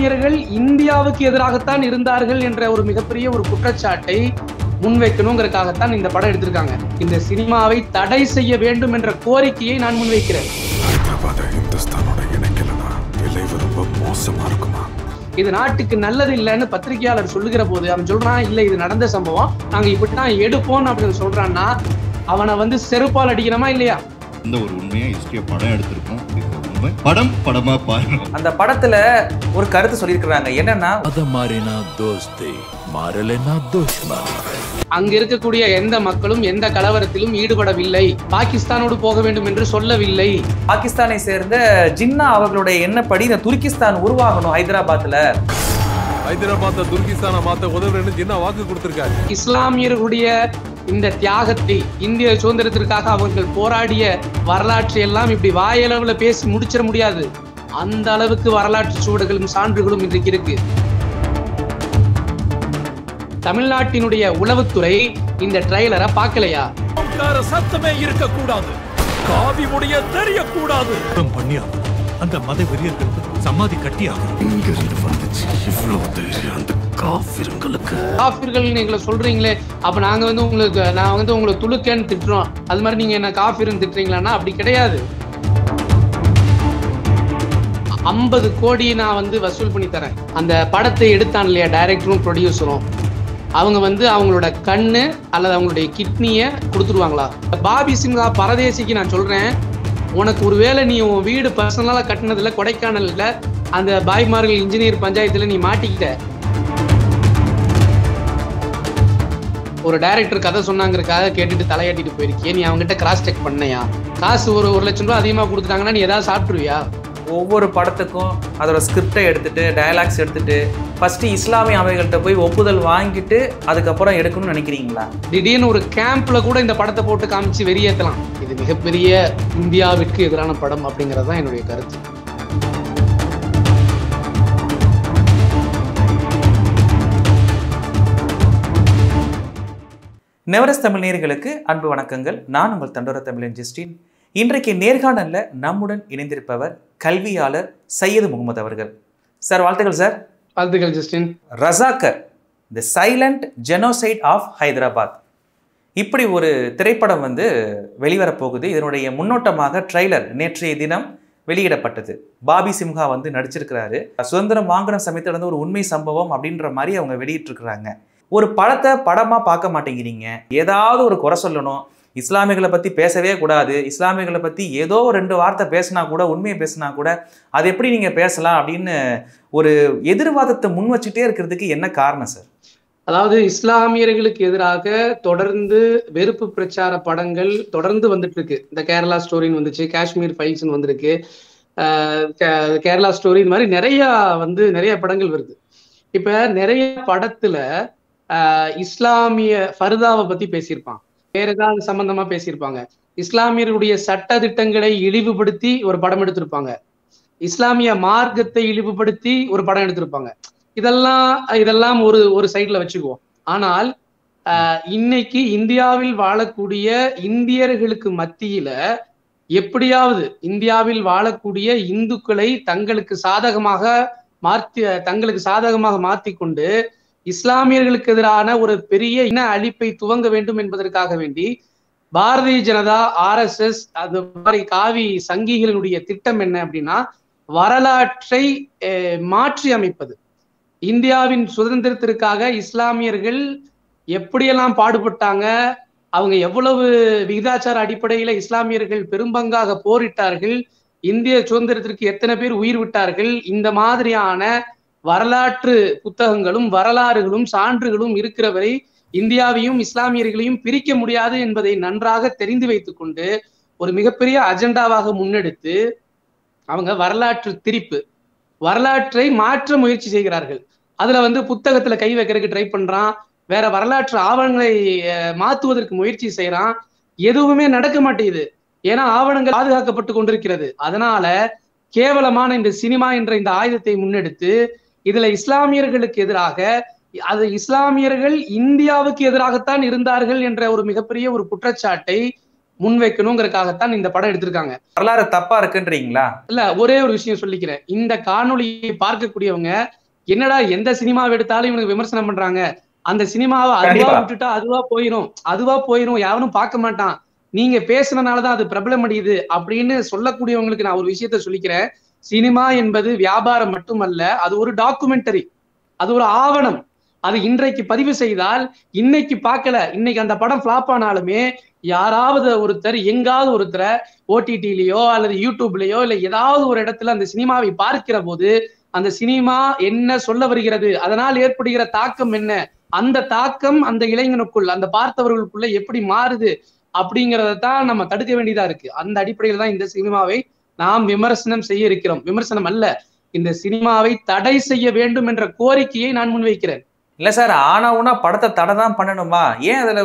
இஸ்லாமியர்கள் இந்தியாவுக்கு எதிராகத்தான் இருந்தார்கள் என்ற ஒரு மிகப்பெரிய ஒரு குற்றச்சாட்டை முன்வைக்கணுங்கிறதுக்காகத்தான் இந்த படம் எடுத்திருக்காங்க. இந்த சினிமாவை தடை செய்ய வேண்டும் என்ற கோரிக்கையை நான் முன்வைக்கிறேன். இது நாட்டுக்கு நல்லது இல்லைன்னு பத்திரிகையாளர் சொல்லுகிற போது அவன் சொல்றான், இல்ல இது நடந்த சம்பவம், நாங்க இப்படித்தான் எடுப்போம் அப்படின்னு சொல்றான்னா அவனை செருப்பால் அடிக்கணுமா இல்லையா? இந்த ஒரு உண்மையா ஹிஸ்டரிய படம் எடுத்திருக்கோம். படமா பாருங்க. அந்த படத்துல ஒரு கருத்து சொல்லியிருக்கிறாங்க, என்னன்னா அங்க இருக்கக்கூடிய எந்த மக்களும் எந்த கலவரத்திலும் ஈடுபடவில்லை, பாகிஸ்தானோடு போக வேண்டும் என்று சொல்லவில்லை. பாகிஸ்தானை சேர்ந்த ஜின்னா அவர்களுடைய எண்ணப்படி இந்த துர்கிஸ்தான் உருவாகணும் ஹைதராபாத்ல துர்கிஸ்தானை மாத்த உதவுறேன்னு ஜின்னா வாக்கு கொடுத்திருக்காரு. இஸ்லாமியர்களுடைய இந்த தியாகத்தை, இந்திய சுதந்திரத்திற்காக அவர்கள் போராடிய வரலாற்றை எல்லாம் இப்படி வாயளவுல பேசி முடிச்சிட முடியாது. அந்த அளவுக்கு வரலாற்று சுவடுகளும் சான்றுகளும் இன்றைக்கு இருக்கு. தமிழ்நாட்டினுடைய உளவுத்துறை இந்த ட்ரைலரை பார்க்கலையா? சத்தமே இருக்க கூடாது, காவி முடிய தெரியக்கூடாது, அந்த மத வெறியர்களுக்கு சமாதி கட்டியாகும். காஃபிர்கள் நீங்க சொல்றீங்களே, அப்ப நாங்க நான் உங்களை துளுக்கேன்னு திட்டுறோம், அது மாதிரி நீங்க என்ன காஃபிர்னு திட்டுறீங்களான்னா அப்படி கிடையாது. 50 கோடி நான் வசூல் பண்ணி தரேன். அந்த படத்தை எடுத்தான் இல்லையா டைரக்டரும் ப்ரொடியூசரும், அவங்க அவங்களோட கண்ணு அல்லது அவங்களுடைய கிட்னியை கொடுத்துருவாங்களா? பாபி சிம்ஹா பரதேசிக்கு நான் சொல்றேன், உனக்கு ஒருவேளை நீ உன் வீடு பர்சனலா கட்டினதுல கொடைக்கானல்ல அந்த பாய்மார்கள் இன்ஜினியர் பஞ்சாயத்துல நீ மாட்டிக்கிட்ட. ஒரு டைரக்டர் கதை சொன்னாங்கிறதுக்காக கேட்டுட்டு தலையாட்டிட்டு போயிருக்கியே, நீ அவங்ககிட்ட கிராஸ் செக் பண்ணையா? காசு ஒரு லட்சம் ரூபாய் அதிகமா கொடுத்துட்டாங்கன்னா நீ ஏதாவது சாப்பிட்டுருவியா? ஒவ்வொரு படத்துக்கும் அதோட ஸ்கிரிப்டை எடுத்துட்டு டயலாக்ஸ் எடுத்துட்டு ஃபர்ஸ்ட் இஸ்லாமிய அமைகள்கிட்ட போய் ஒப்புதல் வாங்கிட்டு அதுக்கப்புறம் எடுக்கணும்னு நினைக்கிறீங்களா? திடீர்னு ஒரு கேம்ப்ல கூட இந்த படத்தை போட்டு காமிச்சு வெறியேற்றலாம். இது மிகப்பெரிய இந்தியாவிற்கு எதிரான படம் அப்படிங்கிறது தான் என்னுடைய கருத்து. நெவரஸ் தமிழ் நேயர்களுக்கு அன்பு வணக்கங்கள். நான் உங்கள் தண்டோர தமிழன் ஜஸ்டின். இன்றைக்கு நேர்காணல்ல நம்முடன் இணைந்திருப்பவர் கல்வியாளர் சையது முகமது அவர்கள். சார் வாழ்த்துக்கள். சார் வாழ்த்துக்கள் Justin. Razakar, the silent genocide of Hyderabad, இப்படி ஒரு திரைப்படம் வெளிவரப்போகுது. இதனுடைய முன்னோட்டமாக ட்ரெய்லர் நேற்றைய தினம் வெளியிடப்பட்டது. பாபி சிம்ஹா நடிச்சிருக்கிறாரு. சுதந்திரம் வாங்கின சமயத்தில் ஒரு உண்மை சம்பவம் அப்படின்ற மாதிரி அவங்க வெளியிட்டிருக்கிறாங்க. ஒரு படத்தை படமாக பார்க்க மாட்டேங்கிறீங்க, ஏதாவது ஒரு குறை சொல்லணும், இஸ்லாமியர்களை பற்றி பேசவே கூடாது, இஸ்லாமியர்களை பற்றி ஏதோ 2 வார்த்தை பேசினா கூட, உண்மையை பேசினா கூட அது எப்படி நீங்கள் பேசலாம் அப்படின்னு ஒரு எதிர்வாதத்தை முன் வச்சுட்டே இருக்கிறதுக்கு என்ன காரணம் சார்? அதாவது இஸ்லாமியர்களுக்கு எதிராக தொடர்ந்து வெறுப்பு பிரச்சார படங்கள் தொடர்ந்து வந்துட்டு இருக்கு. இந்த கேரளா ஸ்டோரின்னு வந்துச்சு, காஷ்மீர் ஃபைல்ஸ்ன்னு வந்திருக்கு, கேரளா ஸ்டோரி, இந்த மாதிரி நிறைய படங்கள் வருது. இப்ப நிறைய படத்துல இஸ்லாமிய ஃபர்தாவை பத்தி பேசியிருப்பான், வேற ஏதாவது சம்பந்தமா பேசியிருப்பாங்க, இஸ்லாமியர்களுடைய சட்ட திட்டங்களை இழிவுபடுத்தி ஒரு படம் எடுத்திருப்பாங்க, இஸ்லாமிய மார்க்கத்தை இழிவுபடுத்தி ஒரு படம் எடுத்திருப்பாங்க. இதெல்லாம் ஒரு சைட்ல வச்சுக்குவோம். ஆனால் இன்னைக்கு இந்தியாவில் வாழக்கூடிய இந்தியர்களுக்கு மத்தியில எப்படியாவது இந்தியாவில் வாழக்கூடிய இந்துக்களை தங்களுக்கு சாதகமாக மாற்றிக்கொண்டு இஸ்லாமியர்களுக்கு எதிரான ஒரு பெரிய இன அழிப்பை துவங்க வேண்டும் என்பதற்காக வேண்டி பாரதிய ஜனதா, RSS, அது மாதிரி காவி சங்கிகளினுடைய திட்டம் என்ன அப்படின்னா, வரலாற்றை மாற்றி அமைப்பது. இந்தியாவின் சுதந்திரத்திற்காக இஸ்லாமியர்கள் எப்படியெல்லாம் பாடுபட்டாங்க, அவங்க எவ்வளவு விகிதாச்சார அடிப்படையில இஸ்லாமியர்கள் பெரும்பங்காக போரிட்டார்கள், இந்திய சுதந்திரத்திற்கு எத்தனை பேர் உயிர் விட்டார்கள், இந்த மாதிரியான வரலாற்று புத்தகங்களும் வரலாறுகளும் சான்றுகளும் இருக்கிறவரை இந்தியாவையும் இஸ்லாமியர்களையும் பிரிக்க முடியாது என்பதை நன்றாக தெரிந்து வைத்துக் கொண்டு ஒரு மிகப்பெரிய அஜெண்டாவாக முன்னெடுத்து அவங்க வரலாற்றை மாற்ற முயற்சி செய்கிறார்கள். அதுல புத்தகத்துல கை வைக்கிறதுக்கு ட்ரை பண்றான், வேற வரலாற்று ஆவணங்களை மாற்றுவதற்கு முயற்சி செய்யறான். எதுவுமே நடக்க மாட்டேங்குது. ஏன்னா ஆவணங்கள் பாதுகாக்கப்பட்டு கொண்டிருக்கிறது. அதனால கேவலமான இந்த சினிமா என்ற இந்த ஆயுதத்தை முன்னெடுத்து இதுல இஸ்லாமியர்களுக்கு எதிராக, அது இஸ்லாமியர்கள் இந்தியாவுக்கு எதிராகத்தான் இருந்தார்கள் என்ற ஒரு மிகப்பெரிய ஒரு குற்றச்சாட்டை முன்வைக்கணுங்கிறதுக்காகத்தான் இந்த படம் எடுத்திருக்காங்க. வரலாறு தப்பா இருக்குன்றீங்களா? இல்ல, ஒரே ஒரு விஷயம் சொல்லிக்கிறேன். இந்த காணொலியை பார்க்கக்கூடியவங்க என்னடா எந்த சினிமாவை எடுத்தாலும் இவனுக்கு விமர்சனம் பண்றாங்க, அந்த சினிமாவை அதுவா விட்டுட்டா அதுவா போயிரும் யாரும் பார்க்க மாட்டான், நீங்க பேசுனதுனாலதான் அது பிரபலம் அடையுது அப்படின்னு சொல்லக்கூடியவங்களுக்கு நான் ஒரு விஷயத்த சொல்லிக்கிறேன். சினிமா என்பது வியாபாரம் மட்டுமல்ல, அது ஒரு டாக்குமெண்டரி, அது ஒரு ஆவணம். அது இன்றைக்கு பதிவு செய்தால் இன்னைக்கு பார்க்கல, இன்னைக்கு அந்த படம் ஃபிளாப் ஆனாலுமே யாராவது ஒருத்தர் எங்காவது ஒருத்தரை ஓடிடிலயோ அல்லது யூடியூப்லயோ இல்ல ஏதாவது ஒரு இடத்துல அந்த சினிமாவை பார்க்கிற போது அந்த சினிமா என்ன சொல்ல வருகிறது, அதனால் ஏற்படுகிற தாக்கம் என்ன, அந்த தாக்கம் அந்த இளைஞனுக்குள் அந்த பார்த்தவர்களுக்குள்ள எப்படி மாறுது அப்படிங்கிறதான் நம்ம தடுக்க வேண்டியதா இருக்கு. அந்த அடிப்படையில் தான் இந்த சினிமாவை நாம் விமர்சனம் செய்ய இருக்கிறோம். விமர்சனம் அல்ல, இந்த சினிமாவை தடை செய்ய வேண்டும் என்ற கோரிக்கையை நான் முன்வைக்கிறேன். இல்ல சார், ஆனா உனா படத்தை தடை தான் பண்ணணுமா? ஏன் அதுல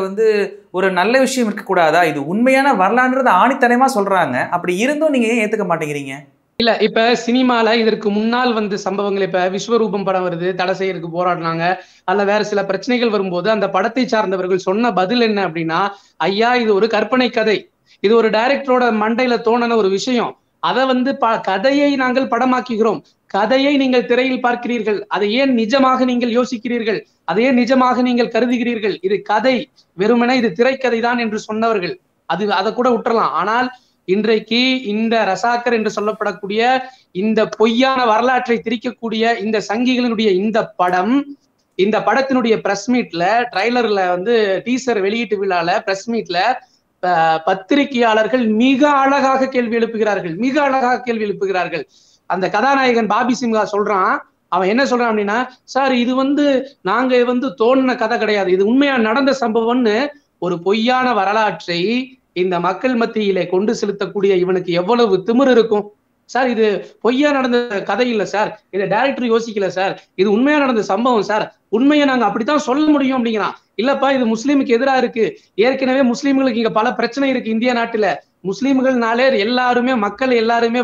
ஒரு நல்ல விஷயம் இருக்கக்கூடாதா? இது உண்மையான வரலாறுன்றத ஆணித்தனமா சொல்றாங்க, அப்படி இருந்தும் நீங்க ஏன் ஏத்துக்க மாட்டேங்கிறீங்க? இல்ல, இப்ப சினிமால இதற்கு முன்னால் சம்பவங்கள், இப்ப விஸ்வரூபம் படம் வருது, தடை செய்யறதுக்கு போராடினாங்க, அல்ல வேற சில பிரச்சனைகள் வரும்போது அந்த படத்தை சார்ந்தவர்கள் சொன்ன பதில் என்ன அப்படின்னா, ஐயா இது ஒரு கற்பனை கதை, இது ஒரு டைரக்டரோட மண்டையில தோணுன ஒரு விஷயம், அதை கதையை நாங்கள் படமாக்குகிறோம், கதையை நீங்கள் திரையில் பார்க்கிறீர்கள், அதை ஏன் நிஜமாக நீங்கள் யோசிக்கிறீர்கள், அதை ஏன் நிஜமாக நீங்கள் கருதுகிறீர்கள், இது கதை, வெறுமனே இது திரைக்கதை தான் என்று சொன்னவர்கள் அதை கூட விட்டுறலாம். ஆனால் இன்றைக்கு இந்த ரசாக்கர் என்று சொல்லப்படக்கூடிய இந்த பொய்யான வரலாற்றை திரிக்கக்கூடிய இந்த சங்கிகளினுடைய இந்த படத்தினுடைய பிரஸ் மீட்ல, ட்ரைலர்ல டீசர் வெளியீட்டு விழால பிரஸ் மீட்ல பத்திரிகையாளர்கள் மிக அழகாக கேள்வி எழுப்புகிறார்கள். அந்த கதாநாயகன் பாபி சிம்ஹா சொல்றான், அவன் என்ன சொல்றான் அப்படின்னா, சார் இது நாங்க தோணுன கதை கிடையாது, இது உண்மையா நடந்த சம்பவம்னு ஒரு பொய்யான வரலாற்றை இந்த மக்கள் மத்தியிலே கொண்டு செலுத்தக்கூடிய இவனுக்கு எவ்வளவு திமிரு இருக்கும் சார். இது பொய்யா நடந்த கதை இல்லை சார், இதை டைரக்டர் யோசிக்கல சார், இது உண்மையா நடந்த சம்பவம் சார், உண்மையை நாங்க அப்படித்தான் சொல்ல முடியும் அப்படிங்கிறான். இல்லப்பா, இது முஸ்லீமுக்கு எதிராக இருக்கு, ஏற்கனவே முஸ்லீம்களுக்கு இங்க பல பிரச்சனை இருக்கு இந்திய நாட்டுல, முஸ்லீம்கள்னாலே எல்லாருமே மக்கள் எல்லாருமே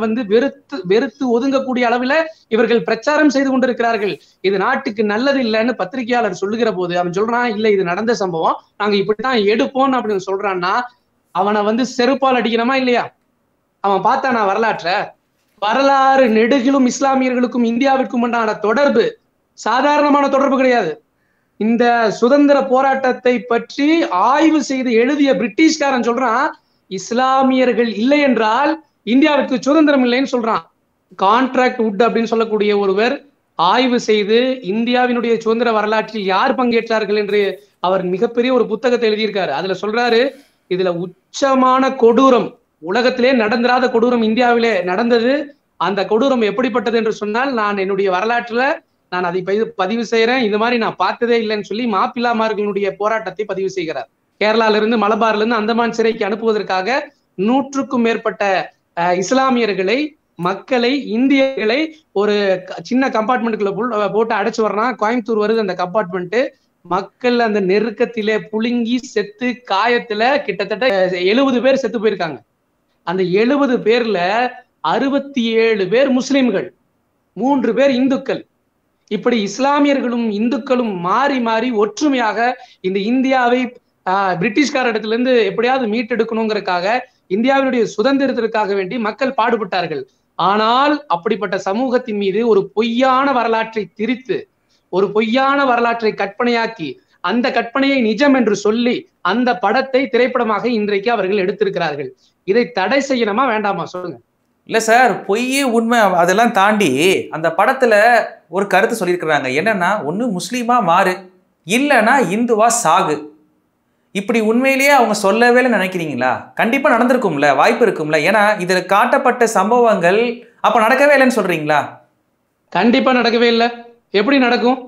வெறுத்து ஒதுங்கக்கூடிய அளவுல இவர்கள் பிரச்சாரம் செய்து கொண்டிருக்கிறார்கள், இது நாட்டுக்கு நல்லது இல்லைன்னு பத்திரிகையாளர் சொல்லுகிற போது அவன் சொல்றான், இல்ல இது நடந்த சம்பவம், நாங்க இப்படித்தான் எடுப்போம் அப்படின்னு சொல்றான்னா அவனை செருப்பால் அடிக்கணுமா இல்லையா? அவன் பார்த்தானா வரலாறு நெடுகிலும் இஸ்லாமியர்களுக்கும் இந்தியாவிற்கும் உண்டான தொடர்பு சாதாரணமான தொடர்பு கிடையாது. இந்த சுதந்திர போராட்டத்தை பற்றி ஆய்வு செய்து எழுதிய பிரிட்டிஷ்காரன் சொல்றான், இஸ்லாமியர்கள் இல்லை என்றால் இந்தியாவிற்கு சுதந்திரம் இல்லைன்னு சொல்றான். கான்ட்ராக்ட் வுட் அப்படின்னு சொல்லக்கூடிய ஒருவர் ஆய்வு செய்து இந்தியாவினுடைய சுதந்திர வரலாற்றில் யார் பங்கேற்றார்கள் என்று அவர் மிகப்பெரிய ஒரு புத்தகத்தை எழுதியிருக்காரு. அதுல சொல்றாரு, இதுல உச்சமான கொடூரம், உலகத்திலே நடந்திராத கொடூரம் இந்தியாவிலே நடந்தது. அந்த கொடூரம் எப்படிப்பட்டது என்று சொன்னால், நான் என்னுடைய வரலாற்றுல நான் அதை பதிவு செய்யறேன், இது மாதிரி நான் பார்த்ததே இல்லைன்னு சொல்லி மாப்பிள்ளாமார்களுடைய போராட்டத்தை பதிவு செய்கிறார். கேரளால இருந்து மலபார்ல இருந்து அந்தமான் சிறைக்கு அனுப்புவதற்காக 100க்கும் மேற்பட்ட இஸ்லாமியர்களை, மக்களை, இந்தியர்களை ஒரு சின்ன கம்பார்ட்மெண்ட்டுக்குள்ள போட்டு அடைச்சு வர்றான். கோயம்புத்தூர் வருது அந்த கம்பார்ட்மெண்ட். மக்கள் அந்த நெருக்கத்திலே புழுங்கி செத்து காயத்துல கிட்டத்தட்ட 70 பேர் செத்து போயிருக்காங்க. அந்த 70 பேர்ல 67 பேர் முஸ்லிம்கள், 3 பேர் இந்துக்கள். இப்படி இஸ்லாமியர்களும் இந்துக்களும் மாறி மாறி ஒற்றுமையாக இந்த இந்தியாவை பிரிட்டிஷ்கார இடத்துல இருந்து எப்படியாவது மீட்டெடுக்கணுங்கிறதுக்காக, இந்தியாவினுடைய சுதந்திரத்திற்காக வேண்டி மக்கள் பாடுபட்டார்கள். ஆனால் அப்படிப்பட்ட சமூகத்தின் மீது ஒரு பொய்யான வரலாற்றை திரித்து, ஒரு பொய்யான வரலாற்றை கற்பனையாக்கி, அந்த கற்பனையை நிஜம் என்று சொல்லி அந்த படத்தை திரைப்படமாக இன்றைக்கு அவர்கள் எடுத்திருக்கிறார்கள். இதை தடை செய்யணுமா வேண்டாமா சொல்லுங்க? இல்ல சார், பொய் உண்மை அதெல்லாம் தாண்டி அந்த படத்துல ஒரு கருத்து சொல்லியிருக்கிறாங்க, என்னன்னா ஒண்ணு முஸ்லீமா மாறு, இல்லைன்னா இந்துவா சாகு. இப்படி உண்மையிலேயே அவங்க சொல்லவே நினைக்கிறீங்களா? கண்டிப்பா நடந்திருக்கும்ல, வாய்ப்பு இருக்கும்ல. ஏன்னா இதுல காட்டப்பட்ட சம்பவங்கள் அப்ப நடக்கவே இல்லைன்னு சொல்றீங்களா? கண்டிப்பா நடக்கவே இல்லை. எப்படி நடக்கும்?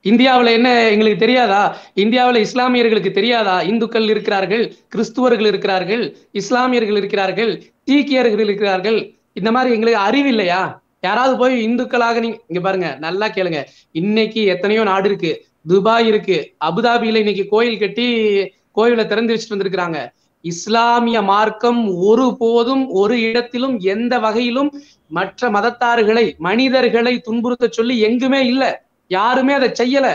இந்தியாவில் என்ன எங்களுக்கு தெரியாதா? இந்தியாவில் இஸ்லாமியர்களுக்கு தெரியாதா? இந்துக்கள் இருக்கிறார்கள், கிறிஸ்துவர்கள் இருக்கிறார்கள், இஸ்லாமியர்கள் இருக்கிறார்கள், சீக்கியர்கள் இருக்கிறார்கள். இந்த மாதிரி எங்களுக்கு அறிவு இல்லையா? யாராவது போய் இந்துக்களாக இங்க பாருங்க, நல்லா கேளுங்க. இன்னைக்கு எத்தனையோ நாடு இருக்கு, துபாய் இருக்கு, அபுதாபியில இன்னைக்கு கோயில் கட்டி கோயிலை திறந்து வச்சுட்டு வந்திருக்கிறாங்க. இஸ்லாமிய மார்க்கம் ஒருபோதும் ஒரு இடத்திலும் எந்த வகையிலும் மற்ற மதத்தார்களை, மனிதர்களை துன்புறுத்த சொல்லி எங்குமே இல்லை. யாருமே அதை செய்யல.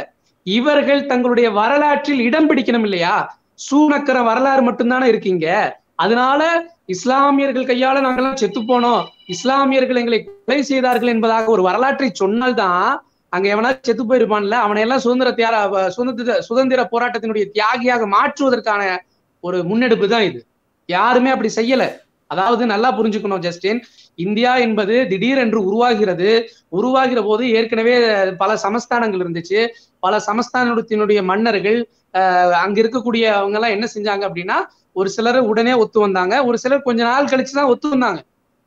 இவர்கள் தங்களுடைய வரலாற்றில் இடம் பிடிக்கணும் இல்லையா? சூனக்கிற வரலாறு மட்டும்தானே இருக்கீங்க. அதனால இஸ்லாமியர்கள் கையால நாங்கெல்லாம் செத்து போனோம், இஸ்லாமியர்கள் எங்களை கொலை செய்தார்கள் என்பதாக ஒரு வரலாற்றை சொன்னால்தான் அங்க எவனாவது செத்து போயிருப்பான்ல, அவனை எல்லாம் சுதந்திர போராட்டத்தினுடைய தியாகியாக மாற்றுவதற்கான ஒரு முன்னெடுப்பு தான் இது. யாருமே அப்படி செய்யல. அதாவது நல்லா புரிஞ்சுக்கணும் ஜஸ்டின், இந்தியா என்பது திடீரென்று உருவாகிற போது ஏற்கனவே பல சமஸ்தானங்கள் இருந்துச்சு. பல சமஸ்தானத்தினுடைய மன்னர்கள் அங்க இருக்கக்கூடிய அவங்க எல்லாம் என்ன செஞ்சாங்க அப்படின்னா, ஒரு சிலர் உடனே ஒத்து வந்தாங்க, ஒரு சிலர் கொஞ்ச நாள் கழிச்சுதான் ஒத்து வந்தாங்க.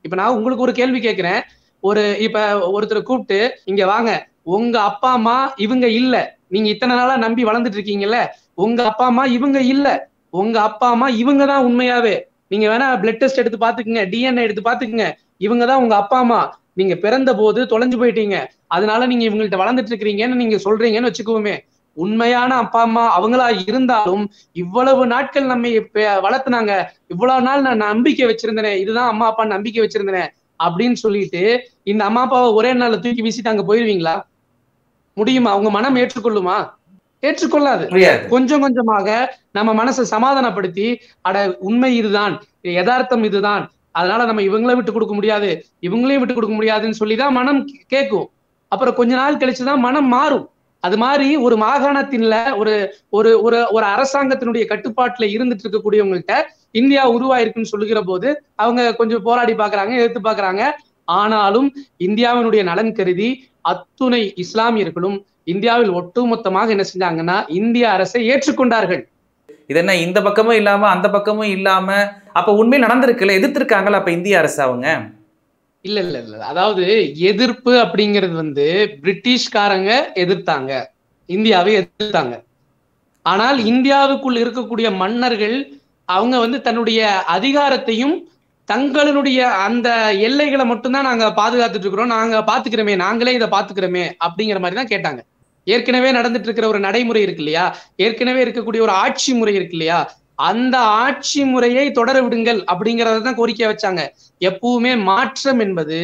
இப்ப நான் உங்களுக்கு ஒரு கேள்வி கேட்கிறேன். இப்ப ஒருத்தரை கூப்பிட்டு, இங்க வாங்க, உங்க அப்பா அம்மா இவங்க இல்ல, நீங்க இத்தனை நாளா நம்பி வளர்ந்துட்டு இருக்கீங்கல்ல, உங்க அப்பா அம்மா இவங்க இல்ல, உங்க அப்பா அம்மா இவங்க தான் உண்மையாவே, நீங்க வேணா பிளட் டெஸ்ட் எடுத்து பாத்துக்குங்க, டிஎன்ஏ எடுத்து பாத்துக்குங்க, இவங்க தான் உங்க அப்பா அம்மா, நீங்க பிறந்த போது தொலைஞ்சு போயிட்டீங்க, அதனால நீங்க இவங்கள்ட்ட வளர்ந்துட்டு இருக்கிறீங்கன்னு நீங்க சொல்றீங்கன்னு வச்சுக்கோமே. உண்மையான அப்பா அம்மா அவங்களா இருந்தாலும் இவ்வளவு நாட்கள் நம்ம வளர்த்துனாங்க, இவ்வளவு நாள் நான் நம்பிக்கை வச்சிருந்தேனே, இதுதான் அம்மா அப்பா நம்பிக்கை வச்சிருந்தேனே அப்படின்னு சொல்லிட்டு இந்த அம்மா அப்பாவை ஒரே நாள்ல தூக்கி வீசிட்டு அங்க போயிருவீங்களா? முடியுமா? அவங்க மனம் ஏற்றுக்கொள்ளுமா? ஏற்றுக்கொள்ளாது. கொஞ்சம் கொஞ்சமாக நம்ம மனசை சமாதானப்படுத்தி, அட உண்மை இதுதான், யதார்த்தம் இதுதான், அதனால நம்ம இவங்களை விட்டு கொடுக்க முடியாது, இவங்களையும் விட்டு கொடுக்க முடியாதுன்னு சொல்லிதான் மனம் கேட்கும். அப்புறம் கொஞ்ச நாள் கழிச்சுதான் மனம் மாறும். அது மாதிரி ஒரு மாகாணத்தின்ல ஒரு ஒரு ஒரு ஒரு அரசாங்கத்தினுடைய கட்டுப்பாட்டுல இருந்துட்டு இருக்கக்கூடியவங்கள்ட்ட இந்தியா உருவாயிருக்குன்னு சொல்லுகிற போது அவங்க கொஞ்சம் போராடி பாக்குறாங்க, எதிர்த்து பாக்குறாங்க. ஆனாலும் இந்தியாவினுடைய நலன் கருதி அத்துணை இஸ்லாமியர்களும் இந்தியாவில் ஒட்டுமொத்தமாக என்ன செஞ்சாங்கன்னா இந்திய அரசை ஏற்றுக்கொண்டார்கள். இது என்ன இந்த பக்கமும் இல்லாம அந்த பக்கமும் இல்லாம, அப்ப உண்மையில் நடந்திருக்குல்ல, எதிர்த்திருக்காங்கல்ல அப்ப இந்திய அரசு அவங்க? இல்ல இல்ல இல்ல, அதாவது எதிர்ப்பு அப்படிங்கிறது பிரிட்டிஷ்காரங்க எதிர்த்தாங்க, இந்தியாவை எதிர்த்தாங்க. ஆனால் இந்தியாவுக்குள் இருக்கக்கூடிய மன்னர்கள் அவங்க தன்னுடைய அதிகாரத்தையும் தங்களுடைய அந்த எல்லைகளை மட்டும்தான் நாங்க பாதுகாத்துட்டு இருக்கிறோம், நாங்க பாத்துக்கிறோமே, நாங்களே இதை பாத்துக்கிறோமே அப்படிங்கிற மாதிரி தான் கேட்டாங்க. ஏற்கனவே நடந்துட்டு இருக்கிற ஒரு நடைமுறை இருக்கு இல்லையா, ஏற்கனவே இருக்கக்கூடிய ஒரு ஆட்சி முறை இருக்கு இல்லையா, அந்த ஆட்சி முறையை தொடர விடுங்கள் அப்படிங்கறத தான் கோரிக்கை வச்சாங்க. எப்பவுமே மாற்றம் என்பது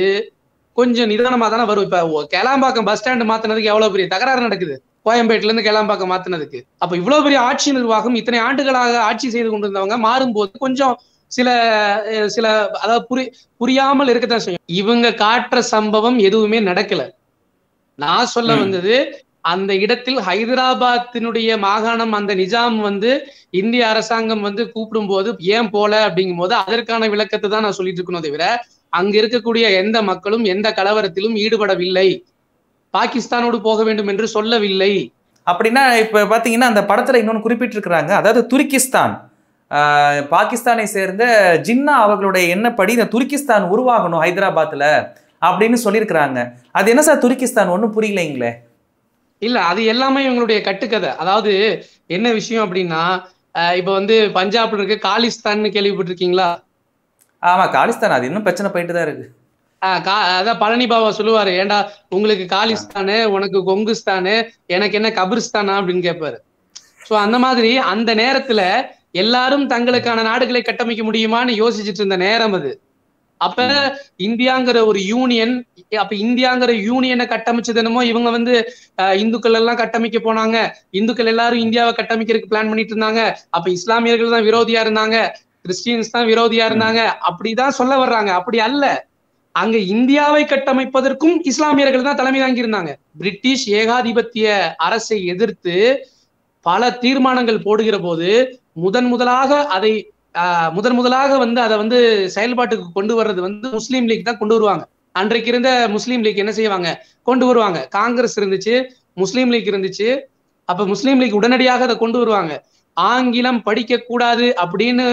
கொஞ்சம் நிதானமா தானே வரும். இப்ப கேளாம்பாக்கம் பஸ் ஸ்டாண்ட் மாத்தினதுக்கு எவ்வளவு பெரிய தகராறு நடக்குது, கோயம்பேட்டுல இருந்து கேளாம்பாக்கம் மாத்தினதுக்கு. அப்ப இவ்வளவு பெரிய ஆட்சி நிர்வாகம் இத்தனை ஆண்டுகளாக ஆட்சி செய்து கொண்டிருந்தவங்க மாறும்போது கொஞ்சம் சில சில அதாவது புரியாமல் இருக்கத்தான் செய்யும். இவங்க காட்டுற சம்பவம் எதுவுமே நடக்கல. நான் சொல்ல வந்தது, அந்த இடத்தில் ஹைதராபாத்தினுடைய மாகாணம் அந்த நிஜாம் இந்திய அரசாங்கம் கூப்பிடும் போது ஏன் போல அப்படிங்கும் போது அதற்கான விளக்கத்தை தான் நான் சொல்லிட்டு இருக்கணும். தவிர அங்க இருக்கக்கூடிய எந்த மக்களும் எந்த கலவரத்திலும் ஈடுபடவில்லை, பாகிஸ்தானோடு போக வேண்டும் என்று சொல்லவில்லை. அப்படின்னா இப்ப பாத்தீங்கன்னா அந்த படத்துல இன்னொன்னு குறிப்பிட்டிருக்கிறாங்க, அதாவது துருக்கிஸ்தான், பாகிஸ்தானை சேர்ந்த ஜின்னா அவர்களுடைய எண்ணப்படி இந்த துருக்கிஸ்தான் உருவாகணும் ஹைதராபாத்ல அப்படின்னு சொல்லியிருக்கிறாங்க. அது என்ன சார் துருக்கிஸ்தான்? ஒன்றும் புரியலைங்களே. இல்ல, அது எல்லாமே இவங்களுடைய கட்டுக்கதை. அதாவது என்ன விஷயம் அப்படின்னா, இப்ப பஞ்சாப்ல இருக்கு காலிஸ்தான் கேள்விப்பட்டிருக்கீங்களா? ஆமா, காலிஸ்தான் அது இன்னும் பிரச்சனை போயிட்டு தான் இருக்கு. அதான் பழனி பாபா சொல்லுவாரு, ஏண்டா உங்களுக்கு காலிஸ்தானு, உனக்கு கொங்குஸ்தானு, எனக்கு என்ன கபிரிஸ்தானா அப்படின்னு கேட்பாரு. சோ அந்த மாதிரி அந்த நேரத்துல எல்லாரும் தங்களுக்கான நாடுகளை கட்டமைக்க முடியுமான்னு யோசிச்சுட்டு இருந்த நேரம் அது. அப்ப இந்தியாங்கிற ஒரு யூனியன், அப்ப இந்தியாங்கிற யூனியனை கட்டமைச்சது என்னமோ இவங்க இந்துக்கள் எல்லாம் கட்டமைக்க போனாங்க, இந்துக்கள் எல்லாரும் இந்தியாவை கட்டமைக்கிறதுக்கு பிளான் பண்ணிட்டு இருந்தாங்க, அப்ப இஸ்லாமியர்கள் தான் விரோதியா இருந்தாங்க, கிறிஸ்டியன்ஸ் தான் விரோதியா இருந்தாங்க, அப்படிதான் சொல்ல வர்றாங்க. அப்படி அல்ல. அங்க இந்தியாவை கட்டமைப்பதற்கும் இஸ்லாமியர்கள் தான் தலைமை தாங்கி இருந்தாங்க. பிரிட்டிஷ் ஏகாதிபத்திய அரசை எதிர்த்து பல தீர்மானங்கள் போடுகிற போது முதன் முதலாக அதை அதை செயல்பாட்டுக்கு கொண்டு வர்றது முஸ்லீம் லீக் தான் கொண்டு வருவாங்க. அன்றைக்கு இருந்த முஸ்லீம் லீக் என்ன செய்வாங்க, கொண்டு வருவாங்க. காங்கிரஸ் இருந்துச்சு, முஸ்லீம் லீக் இருந்துச்சு. அப்ப முஸ்லீம் லீக் உடனடியாக அதை கொண்டு வருவாங்க. ஆங்கிலம் படிக்க கூடாது அப்படின்னு,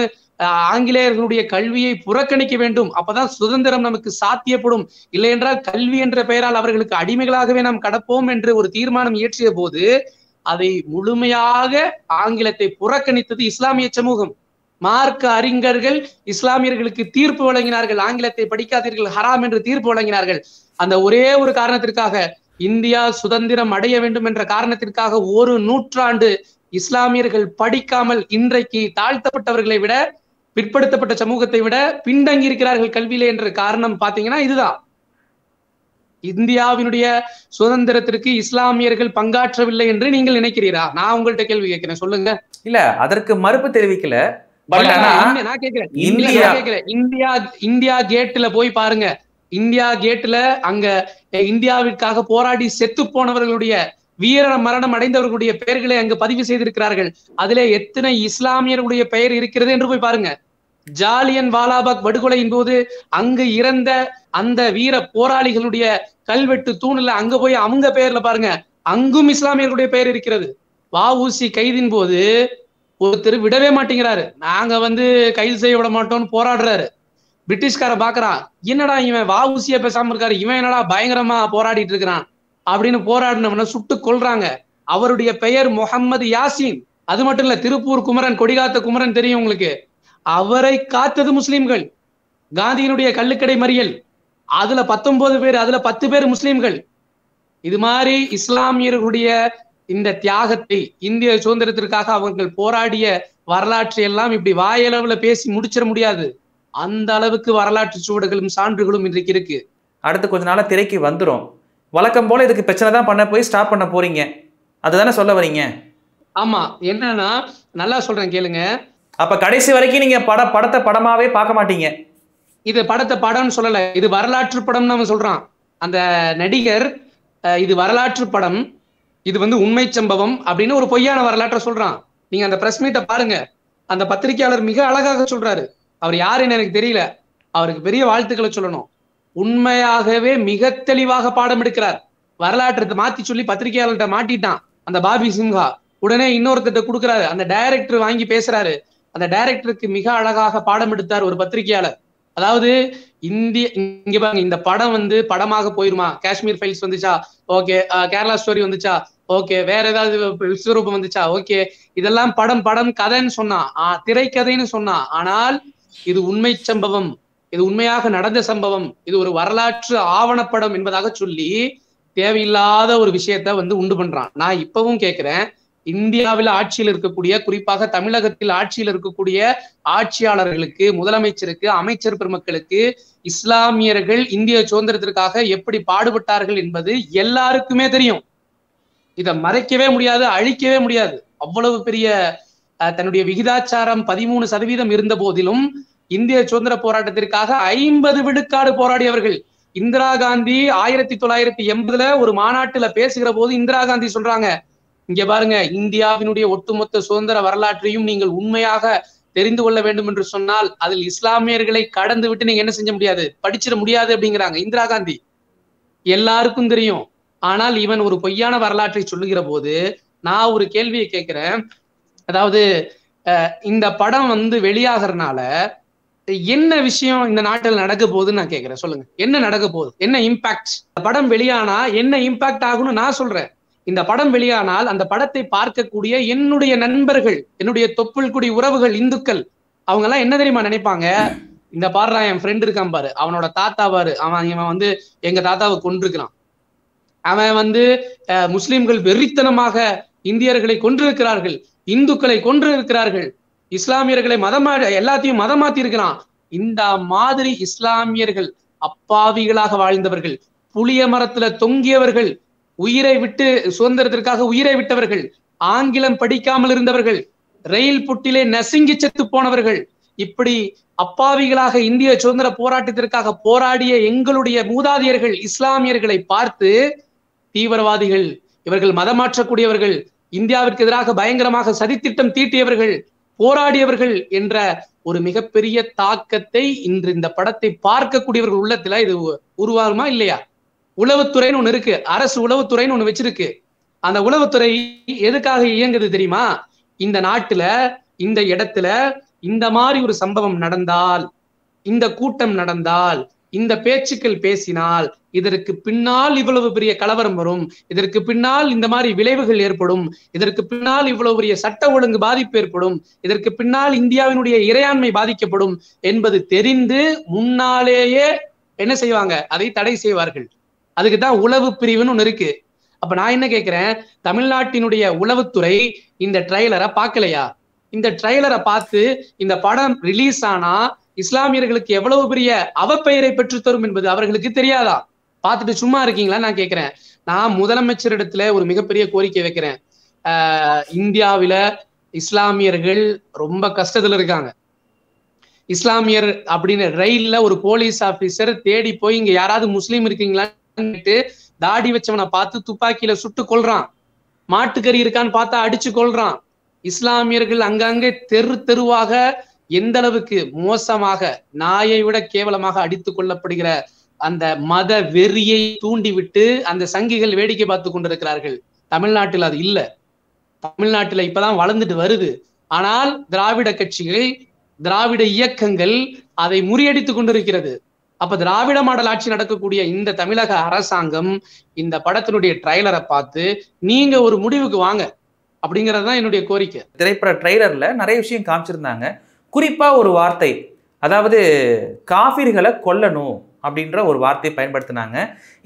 ஆங்கிலேயர்களுடைய கல்வியை புறக்கணிக்க வேண்டும், அப்பதான் சுதந்திரம் நமக்கு சாத்தியப்படும், இல்லை என்றால் கல்வி என்ற பெயரால் அவர்களுக்கு அடிமைகளாகவே நாம் கடப்போம் என்று ஒரு தீர்மானம் இயற்றிய போது அதை முழுமையாக ஆங்கிலத்தை புறக்கணித்தது இஸ்லாமிய சமூகம். மார்க்க அறிஞர்கள் இஸ்லாமியர்களுக்கு தீர்ப்பு வழங்கினார்கள், ஆங்கிலத்தை படிக்காதீர்கள் ஹராம் என்று தீர்ப்பு வழங்கினார்கள். அந்த ஒரே ஒரு காரணத்திற்காக, இந்தியா சுதந்திரம் அடைய வேண்டும் என்ற காரணத்திற்காக ஒரு நூற்றாண்டு இஸ்லாமியர்கள் படிக்காமல் இன்றைக்கு தாழ்த்தப்பட்டவர்களை விட, பிற்படுத்தப்பட்ட சமூகத்தை விட பின்தங்கி இருக்கிறார்கள் கல்வியிலே என்ற காரணம் பாத்தீங்கன்னா இதுதான். இந்தியாவினுடைய சுதந்திரத்திற்கு இஸ்லாமியர்கள் பங்காற்றவில்லை என்று நீங்கள் நினைக்கிறீரா? நான் உங்கள்கிட்ட கேள்வி கேட்கிறேன், சொல்லுங்க. இல்ல, அதற்கு மறுப்பு தெரிவிக்கல. பட் ஆனா நான் கேக்குறேன் இந்தியா கேட்ல போய் பாருங்க. இந்தியா கேட்ல அங்க இந்தியாவிற்காக போராடி செத்து போனவர்களுடைய வீர மரணம் அடைந்தவர்களுடைய பெயர்களை அங்கு பதிவு செய்திருக்கிறார்கள். அதிலே எத்தனை இஸ்லாமியர்களுடைய பெயர் இருக்கிறது என்று போய் பாருங்க. ஜாலியன் வாலாபாக் படுகொலையின் போது அங்கு இறந்த அந்த வீர போராளிகளுடைய கல்வெட்டு தூண்ல அங்க போய் அவங்க பெயர்ல பாருங்க, அங்கும் இஸ்லாமியர்களுடைய பெயர் இருக்கிறது. வஉசி கைதின் போது ஒருத்தர் விடவே மாட்டேங்கிறாரு, நாங்க கைது செய்ய விட மாட்டோம்னு போராடுறாரு. பிரிட்டிஷ்கார பாக்குறான், என்னடா இவன் வஉசிய பேசாம இருக்காரு, இவன் என்னடா பயங்கரமா போராடிட்டு இருக்கிறான் அப்படின்னு போராடினவன சுட்டு கொல்றாங்க. அவருடைய பெயர் முகமது யாசின். அது மட்டும் இல்ல, திருப்பூர் குமரன், கொடிகாத்த குமரன் தெரியும் உங்களுக்கு, அவரை காத்தது முஸ்லிம்கள். காந்தியினுடைய கள்ளுக்கடை மறியல், அதுல 19 பேர், அதுல 10 பேர் முஸ்லிம்கள். இது மாதிரி இஸ்லாமியர்களுடைய இந்த தியாகத்தை, இந்திய சுதந்திரத்திற்காக அவர்கள் போராடிய வரலாற்றை எல்லாம் இப்படி வாயளவுல பேசி முடிச்சிட முடியாது. அந்த அளவுக்கு வரலாற்று சுவடுகளும் சான்றுகளும் இன்றைக்கு இருக்கு. அடுத்து கொஞ்ச நாளா திரைக்கு வந்துடும். வழக்கம் போல இதுக்கு பிரச்சனை தான் பண்ண போய் ஸ்டாப் பண்ண போறீங்க, அதுதானே சொல்ல வரீங்க? ஆமா, என்னன்னா நல்லா சொல்றேன் கேளுங்க. அப்ப கடைசி வரைக்கும் நீங்க படத்தை படமாவே பார்க்க மாட்டீங்க. இது படத்தை படம்னு சொல்லல, இது வரலாற்று படம் நம்ம சொல்றான் அந்த நடிகர். இது வரலாற்று படம், இது உண்மை சம்பவம் அப்படின்னு ஒரு பொய்யான வரலாற்றை சொல்றான். நீங்க அந்த பிரஸ் மீட்டை பாருங்க, அந்த பத்திரிகையாளர் மிக அழகாக சொல்றாரு. அவர் யாருன்னு எனக்கு தெரியல, அவருக்கு பெரிய வாழ்த்துக்களை சொல்லணும். உண்மையாகவே மிக தெளிவாக பாடம் எடுக்கிறார். வரலாற்றை மாத்தி சொல்லி பத்திரிகையாளர்கிட்ட மாட்டிட்டான் அந்த பாபி சிம்ஹா. உடனே இன்னொருத்திட்ட கொடுக்குறாரு, அந்த டைரக்டர் வாங்கி பேசுறாரு. அந்த டைரக்டருக்கு மிக அழகாக பாடம் எடுத்தார் ஒரு பத்திரிகையாளர். அதாவது இங்க பாருங்க, இந்த படம் படமாக போயிருமா? காஷ்மீர் ஃபைல்ஸ் வந்துச்சா, ஓகே. கேரளா ஸ்டோரி வந்துச்சா, ஓகே. வேற ஏதாவது விஸ்வரூபம் வந்துச்சா, ஓகே. இதெல்லாம் படம் கதைன்னு சொன்னா, திரைக்கதைன்னு சொன்னா. ஆனால் இது உண்மை சம்பவம், இது உண்மையாக நடந்த சம்பவம், இது ஒரு வரலாற்று ஆவணப்படம் என்பதாக சொல்லி தேவையில்லாத ஒரு விஷயத்த உண்டு பண்றான். நான் இப்பவும் கேட்கிறேன், இந்தியாவில் ஆட்சியில் இருக்கக்கூடிய, குறிப்பாக தமிழகத்தில் ஆட்சியில் இருக்கக்கூடிய ஆட்சியாளர்களுக்கு, முதலமைச்சருக்கு, அமைச்சர் பெருமக்களுக்கு இஸ்லாமியர்கள் இந்திய சுதந்திரத்திற்காக எப்படி பாடுபட்டார்கள் என்பது எல்லாருக்குமே தெரியும். இதை மறைக்கவே முடியாது, அழிக்கவே முடியாது. அவ்வளவு பெரிய தன்னுடைய விகிதாச்சாரம் 13% இருந்த போதிலும் இந்திய சுதந்திர போராட்டத்திற்காக 50 விழுக்காடு போராடியவர்கள். இந்திரா காந்தி 1980 ஒரு மாநாட்டுல பேசுகிற போது இந்திரா காந்தி சொல்றாங்க, இங்க பாருங்க, இந்தியாவினுடைய ஒட்டுமொத்த சுதந்திர வரலாற்றையும் நீங்கள் உண்மையாக தெரிந்து கொள்ள வேண்டும் என்று சொன்னால் அதில் இஸ்லாமியர்களை கடந்து விட்டு நீங்க என்ன செஞ்ச முடியாது, படிச்சிட முடியாது அப்படிங்கிறாங்க இந்திரா காந்தி. எல்லாருக்கும் தெரியும். ஆனால் இவன் ஒரு பொய்யான வரலாற்றை சொல்லுகிற போது நான் ஒரு கேள்வியை கேட்கிறேன். அதாவது இந்த படம் வெளியாகிறதுனால என்ன விஷயம் இந்த நாட்டில் நடக்க போகுதுன்னு நான் கேட்கிறேன். சொல்லுங்க, என்ன நடக்க போகுது, என்ன இம்பாக்ட்? படம் வெளியானா என்ன இம்பாக்ட் ஆகும்னு நான் சொல்றேன். இந்த படம் வெளியானால் அந்த படத்தை பார்க்கக்கூடிய என்னுடைய நண்பர்கள், என்னுடைய தொப்புள் குடி உறவுகள், இந்துக்கள், அவங்க எல்லாம் என்ன தெரியுமா நினைப்பாங்க? இந்த பாருடா, என் ஃப்ரெண்ட் இருக்கான் பாரு, அவனோட தாத்தா பாரு, இவன் எங்க தாத்தாவை கொண்டிருக்கிறான், அவன் முஸ்லிம்கள் வெறித்தனமாக இந்தியர்களை கொன்றிருக்கிறார்கள், இந்துக்களை கொன்றிருக்கிறார்கள், இஸ்லாமியர்களை எல்லாத்தையும் மதம் மாத்தி இருக்கிறான். இந்த மாதிரி இஸ்லாமியர்கள் அப்பாவிகளாக வாழ்ந்தவர்கள், புளிய மரத்துல தொங்கியவர்கள், உயிரை விட்டு சுதந்திரத்திற்காக உயிரை விட்டவர்கள், ஆங்கிலம் படிக்காமல் இருந்தவர்கள், ரயில் புட்டிலே நசுங்கி செத்து போனவர்கள், இப்படி அப்பாவிகளாக இந்திய சுதந்திர போராட்டத்திற்காக போராடிய எங்களுடைய மூதாதையர்கள் இஸ்லாமியர்களை பார்த்து தீவிரவாதிகள், இவர்கள் மதம் மாற்றக்கூடியவர்கள், இந்தியாவிற்கு எதிராக பயங்கரமாக சதித்திட்டம் தீட்டியவர்கள், போராடியவர்கள் என்ற ஒரு மிகப்பெரிய தாக்கத்தை இன்று இந்த படத்தை பார்க்கக்கூடியவர்கள் உள்ளத்துல இது உருவாகுமா இல்லையா? உளவுத்துறைன்னு ஒண்ணு இருக்கு, அரசு உளவுத்துறைன்னு ஒண்ணு வச்சிருக்கு. அந்த உளவுத்துறை எதுக்காக இயங்குது தெரியுமா? இந்த நாட்டுல, இந்த இடத்துல இந்த மாதிரி ஒரு சம்பவம் நடந்தால், இந்த கூட்டம் நடந்தால், இந்த பேச்சுக்கள் பேசினால் இதற்கு பின்னால் இவ்வளவு பெரிய கலவரம் வரும், இதற்கு பின்னால் இந்த மாதிரி விளைவுகள் ஏற்படும், இதற்கு பின்னால் இவ்வளவு பெரிய சட்ட ஒழுங்கு பாதிப்பு ஏற்படும், இதற்கு பின்னால் இந்தியாவினுடைய இறையாண்மை பாதிக்கப்படும் என்பது தெரிந்து முன்னாலேயே என்ன செய்வாங்க? அதை தடை செய்வார்கள். அதுக்குதான் உளவு பிரிவுன்னு ஒண்ணு இருக்கு. அப்ப நான் என்ன கேட்கிறேன், தமிழ்நாட்டினுடைய உளவுத்துறை இந்த ட்ரைலரை பார்க்கலையா? இந்த ட்ரைலரை பார்த்து இந்த படம் ரிலீஸ் ஆனா இஸ்லாமியர்களுக்கு எவ்வளவு பெரிய அவப்பெயரை பெற்றுத்தரும் என்பது அவர்களுக்கு தெரியாதா? பார்த்துட்டு சும்மா இருக்கீங்களா நான் கேட்கிறேன். நான் முதலமைச்சரிடத்துல ஒரு மிகப்பெரிய கோரிக்கை வைக்கிறேன். இந்தியாவில இஸ்லாமியர்கள் ரொம்ப கஷ்டத்துல இருக்காங்க. இஸ்லாமியர் அப்படின்னு ரயில்ல ஒரு போலீஸ் ஆபீசர் தேடி போய் இங்க யாராவது முஸ்லீம் இருக்கீங்களான்னு தாடி வச்சவனை பார்த்து துப்பாக்கியில சுட்டு கொல்றான். மாட்டுக்கறி இருக்கான்னு பார்த்தா அடிச்சு கொல்றான். இஸ்லாமியர்கள் அங்கங்கே தெருவாக எந்த அளவுக்கு மோசமாக நாயை விட கேவலமாக அடித்து கொள்ளப்படுகிற அந்த மத வெறியை தூண்டிவிட்டு அந்த சங்கிகள் வேடிக்கை பார்த்து கொண்டிருக்கிறார்கள். தமிழ்நாட்டில் அது இல்ல. தமிழ்நாட்டில் இப்பதான் வளர்ந்துட்டு வருது. ஆனால் திராவிட கட்சிகள், திராவிட இயக்கங்கள் அதை முறியடித்து கொண்டிருக்கிறது. அப்ப திராவிட மாடல் ஆட்சி நடக்கக்கூடிய இந்த தமிழக அரசாங்கம் இந்த படத்தினுடைய ட்ரைலரை பார்த்து நீங்க ஒரு முடிவுக்கு வாங்க அப்படிங்கிறது தான் என்னுடைய கோரிக்கை. திரைப்பட ட்ரைலர்ல நிறைய விஷயம் காமிச்சிருந்தாங்க. குறிப்பா ஒரு வார்த்தை, அதாவது காஃபிர்களை கொல்லணும் அப்படின்ற ஒரு வார்த்தையை பயன்படுத்தினாங்க.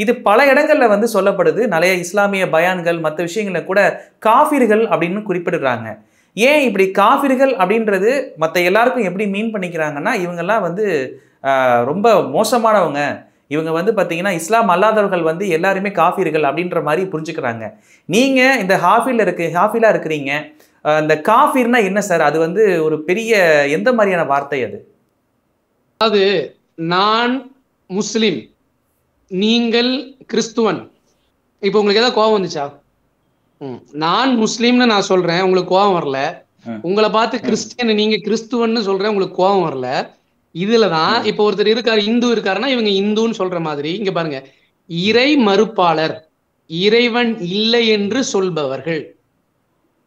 இது பல இடங்கள்ல வந்து சொல்லப்படுது. நிறைய இஸ்லாமிய பயான்கள் மற்ற விஷயங்களை கூட காஃபிர்கள் அப்படின்னு குறிப்பிடுறாங்க. ஏன் இப்படி காஃபிர்கள் அப்படின்றது மற்ற எல்லாருக்கும் எப்படி மீன் பண்ணிக்கிறாங்கன்னா, இவங்கெல்லாம் வந்து ரொம்ப மோசமானவங்க, இவங்க வந்து பார்த்தீங்கன்னா இஸ்லாம் அல்லாதவர்கள் வந்து எல்லாருமே காஃபிர்கள் அப்படின்ற மாதிரி புரிஞ்சுக்கிறாங்க. நீங்க இந்த ஹாஃபிலா இருக்கிறீங்க, இந்த காஃபிர்னா என்ன சார்? அது வந்து ஒரு பெரிய எந்த மாதிரியான வார்த்தை அது? அதாவது நான் முஸ்லிம், நீங்கள் கிறிஸ்துவன். இப்போ உங்களுக்கு ஏதாவது கோபம் வந்துச்சா? நான் முஸ்லீம்னு நான் சொல்றேன், உங்களுக்கு கோபம் வரல. உங்களை பார்த்து கிறிஸ்டியன், நீங்க கிறிஸ்துவன்னு சொல்றேன், உங்களுக்கு கோபம் வரல. இதுலதான் இப்ப ஒருத்தர் இருக்காரு, இந்து இருக்காருன்னா இவங்க இந்துன்னு சொல்ற மாதிரி. இங்க பாருங்க, இறை மறுப்பாளர், இறைவன் இல்லை என்று சொல்பவர்கள்,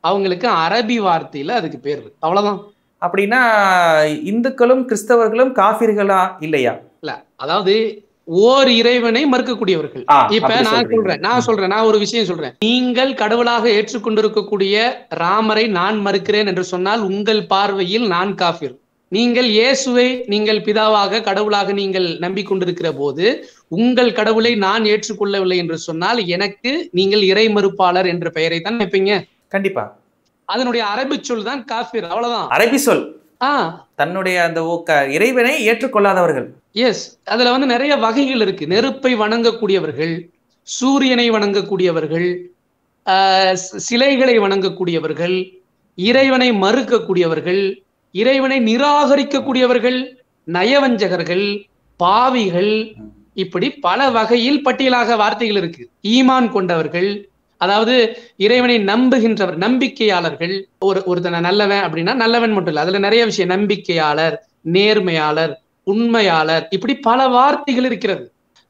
அவங்களுக்கு அரபி வார்த்தையில அதுக்கு பேர். அவ்வளவுதான். அப்படின்னா இந்துக்களும் கிறிஸ்தவர்களும் காஃபிர்களா இல்லையா? இல்ல, அதாவது ஓர் இறைவனை மறுக்கக்கூடியவர்கள். இப்ப நான் சொல்றேன் நான் ஒரு விஷயம் சொல்றேன். நீங்கள் கடவுளாக ஏற்றுக்கொண்டிருக்கக்கூடிய ராமரை நான் மறுக்கிறேன் என்று சொன்னால் உங்கள் பார்வையில் நான் காஃபிர். நீங்கள் இயேசுவை நீங்கள் பிதாவாக கடவுளாக நீங்கள் நம்பிக்கொண்டிருக்கிற போது உங்கள் கடவுளை நான் ஏற்றுக்கொள்ளவில்லை என்று சொன்னால் எனக்கு நீங்கள் இறை மறுப்பாளர் என்ற பெயரை தான் வைப்பீங்க. கண்டிப்பா. அதனுடைய அரபி சொல் தான் காஃபிர். அவ்வளவுதான். அரபி சொல். தன்னுடைய அந்த இறைவனை ஏற்றுக்கொள்ளாதவர்கள். எஸ், அதுல வந்து நிறைய வகைகள் இருக்கு. நெருப்பை வணங்கக்கூடியவர்கள், சூரியனை வணங்கக்கூடியவர்கள், சிலைகளை வணங்கக்கூடியவர்கள், இறைவனை மறுக்கக்கூடியவர்கள், இறைவனை நிராகரிக்கக்கூடியவர்கள், நயவஞ்சகர்கள், பாவிகள், இப்படி பல வகையில் பட்டியலாக வார்த்தைகள் இருக்கு. ஈமான் கொண்டவர்கள், அதாவது இறைவனை நம்புகின்றவர், நம்பிக்கையாளர்கள். ஒருத்தனை நல்லவன் அப்படின்னா நல்லவன் மட்டும் இல்லை, அதுல நிறைய விஷயம். நம்பிக்கையாளர், நேர்மையாளர், உண்மையாளர், இப்படி பல வார்த்தைகள் இருக்கிறது.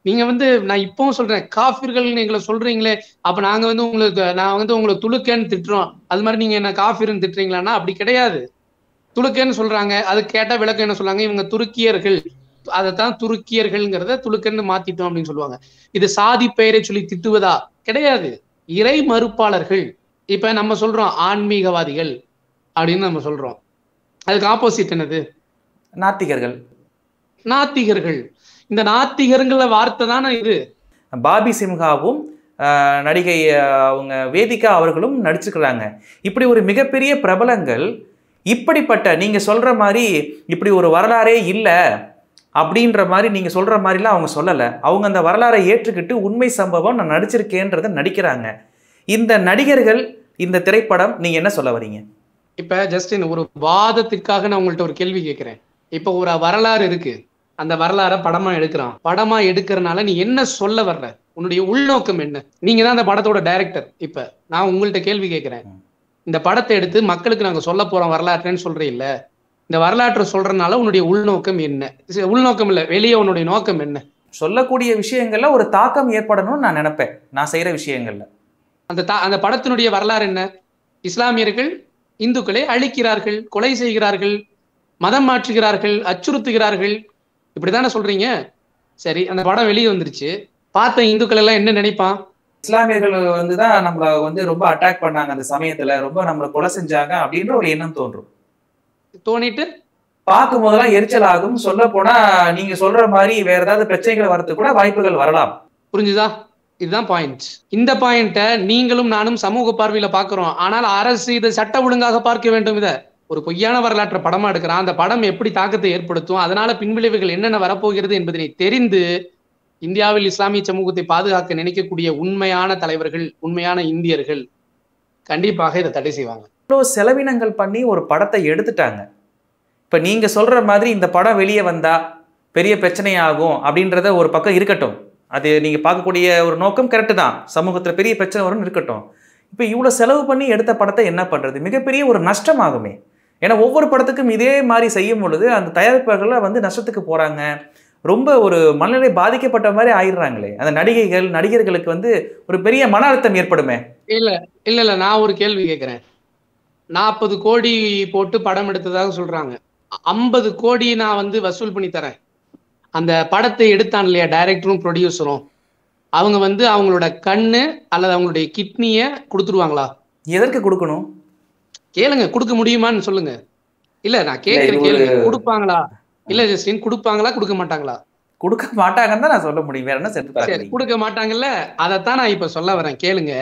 நீங்க வந்து நான் இப்பவும் சொல்றேன், காஃபிர்கள் எங்களை சொல்றீங்களே, அப்ப நாங்க வந்து உங்களை துலுக்கேன்னு திட்டுறோம், அது மாதிரி நீங்க என்ன காஃபிர்னு திட்டுறீங்களான்னா அப்படி கிடையாது. துலுக்கேன்னு சொல்றாங்க, அது கேட்டா விளக்கம் என்ன சொல்றாங்க, இவங்க துருக்கியர்கள், அதைத்தான் துருக்கியர்கள்ங்கிறத துலுக்கன்னு மாத்திட்டோம் அப்படின்னு சொல்லுவாங்க. இது சாதி பெயரை சொல்லி திட்டுவதா? கிடையாது. இறை மறுப்பாளர்கள். இப்ப நம்ம சொல்றோம் ஆன்மீகவாதிகள் அப்படின்னு நம்ம சொல்றோம், அதுக்கு ஆப்போசிட் என்னது? நாத்திகர்கள். நாத்திகர்கள். இந்த நாத்திகர்கள வார்த்தை தானே இது. பாபி சிம்ஹாவும் நடிகை அவங்க வேதிகா அவர்களும் நடிச்சுக்கிறாங்க. இப்படி ஒரு மிகப்பெரிய பிரபலங்கள் இப்படிப்பட்ட நீங்க சொல்ற மாதிரி இப்படி ஒரு வரலாறே இல்லை அப்படின்ற மாதிரி நீங்க சொல்ற மாதிரிலாம் அவங்க சொல்லலை. அவங்க அந்த வரலாறை ஏற்றுக்கிட்டு உண்மை சம்பவம் நான் நடிச்சிருக்கேன்றதை நடிக்கிறாங்க. இந்த நடிகர்கள், இந்த திரைப்படம், நீங்க என்ன சொல்ல வரீங்க? இப்ப ஜஸ்ட் ஒரு வாதத்திற்காக நான் உங்கள்ட்ட ஒரு கேள்வி கேட்கிறேன். இப்ப ஒரு வரலாறு இருக்கு, அந்த வரலாறை படமா எடுக்கிறான். படமா எடுக்கிறனால நீ என்ன சொல்ல வர்ற? உன்னுடைய உள்நோக்கம் என்ன? நீங்க தான் அந்த படத்தோட டைரக்டர். இப்ப நான் உங்கள்ட்ட கேள்வி கேட்கிறேன், இந்த படத்தை எடுத்து மக்களுக்கு நாங்க சொல்ல போறோம் வரலாற்றுன்னு சொல்றேன் இல்ல, இந்த வரலாற்றை சொல்றதுனால உன்னுடைய உள்நோக்கம் என்ன? உள்நோக்கம் இல்ல, வெளியே உன்னுடைய நோக்கம் என்ன? சொல்லக்கூடிய விஷயங்கள்ல ஒரு தாக்கம் ஏற்படணும்னு நான் நினைப்பேன். நான் செய்யற விஷயங்கள்ல அந்த படத்தினுடைய வரலாறு என்ன? இஸ்லாமியர்கள் இந்துக்களை அழிக்கிறார்கள், கொலை செய்கிறார்கள், மதம் மாற்றுகிறார்கள், அச்சுறுத்துகிறார்கள், இப்படித்தானே சொல்றீங்க. சரி, அந்த படம் வெளியே வந்துருச்சு, பார்த்த இந்துக்கள் எல்லாம் என்ன நினைப்பான்? இஸ்லாமியர்கள் வந்துதான் நம்மள வந்து ரொம்ப அட்டாக் பண்ணாங்க, அந்த சமயத்துல ரொம்ப நம்மளை கொலை செஞ்சாங்க அப்படின்ற ஒரு எண்ணம் தோணிட்டு பார்க்கும் போதெல்லாம் எரிச்சல் ஆகும். சொல்ல போனா நீங்க சொல்ற மாதிரி வேற ஏதாவது பிரச்சனைகள் வரது கூட வாய்ப்புகள் வரலாம். புரிஞ்சுதா? இதுதான் பாயிண்ட். இந்த பாயிண்ட நீங்களும் நானும் சமூக பார்வையில பாக்குறோம். ஆனால் அரசு இதை சட்ட ஒழுங்காக பார்க்க வேண்டும். இதை ஒரு பொய்யான வரலாற்றை படமா எடுக்கிறான். அந்த படம் எப்படி தாக்கத்தை ஏற்படுத்தும், அதனால பின்விளைவுகள் என்னென்ன வரப்போகிறது என்பதனை தெரிந்து இந்தியாவில் இஸ்லாமிய சமூகத்தை பாதுகாக்க நினைக்கக்கூடிய உண்மையான தலைவர்கள், உண்மையான இந்தியர்கள் கண்டிப்பாக இதை தடை செய்வாங்க. இவ்வளோ செலவினங்கள் பண்ணி ஒரு படத்தை எடுத்துட்டாங்க. இப்போ நீங்க சொல்ற மாதிரி இந்த படம் வெளியே வந்தா பெரிய பிரச்சனை ஆகும் அப்படின்றத ஒரு பக்கம் இருக்கட்டும், அது நீங்க பார்க்கக்கூடிய ஒரு நோக்கம் கரெக்டு தான், சமூகத்துல பெரிய பிரச்சனை வரும்னு இருக்கட்டும். இப்போ இவ்வளோ செலவு பண்ணி எடுத்த படத்தை என்ன பண்றது? மிகப்பெரிய ஒரு நஷ்டம் ஆகுமே. ஏன்னா ஒவ்வொரு படத்துக்கும் இதே மாதிரி செய்யும் பொழுது அந்த தயாரிப்பாளர்கள் வந்து நஷ்டத்துக்கு போறாங்க, ரொம்ப ஒரு மனநிலை பாதிக்கப்பட்ட மாதிரி ஆயிடுறாங்களே. அந்த நடிகைகள் நடிகர்களுக்கு வந்து ஒரு பெரிய மன அழுத்தம் ஏற்படுமே. இல்ல இல்ல இல்ல நான் ஒரு கேள்வி கேட்கிறேன். 40 கோடி போட்டு படம் எடுத்ததாக சொல்றாங்க. 50 கோடி நான் வந்து வசூல் பண்ணி தரேன். அந்த படத்தை எடுத்தான் இல்லையா டைரக்டரும் ப்ரொடியூசரும், அவங்க வந்து அவங்களோட கண்ணு அல்லது அவங்களுடைய கிட்னிய கொடுத்துருவாங்களா? எதற்கு கொடுக்கணும்? கேளுங்க, கொடுக்க முடியுமான்னு சொல்லுங்க. இல்ல நான் கேட்கிறேன், கேளுங்க. கொடுப்பாங்களா? இல்ல ஜஸ்டின், கொடுப்பாங்களா கொடுக்க மாட்டாங்களா? கொடுக்க மாட்டாங்கன்னு தான் நான் சொல்ல முடியும், வேற என்ன சரி, சென்று கொடுக்க மாட்டாங்கல்ல, அதைத்தான் நான் இப்ப சொல்ல வரேன். கேளுங்க,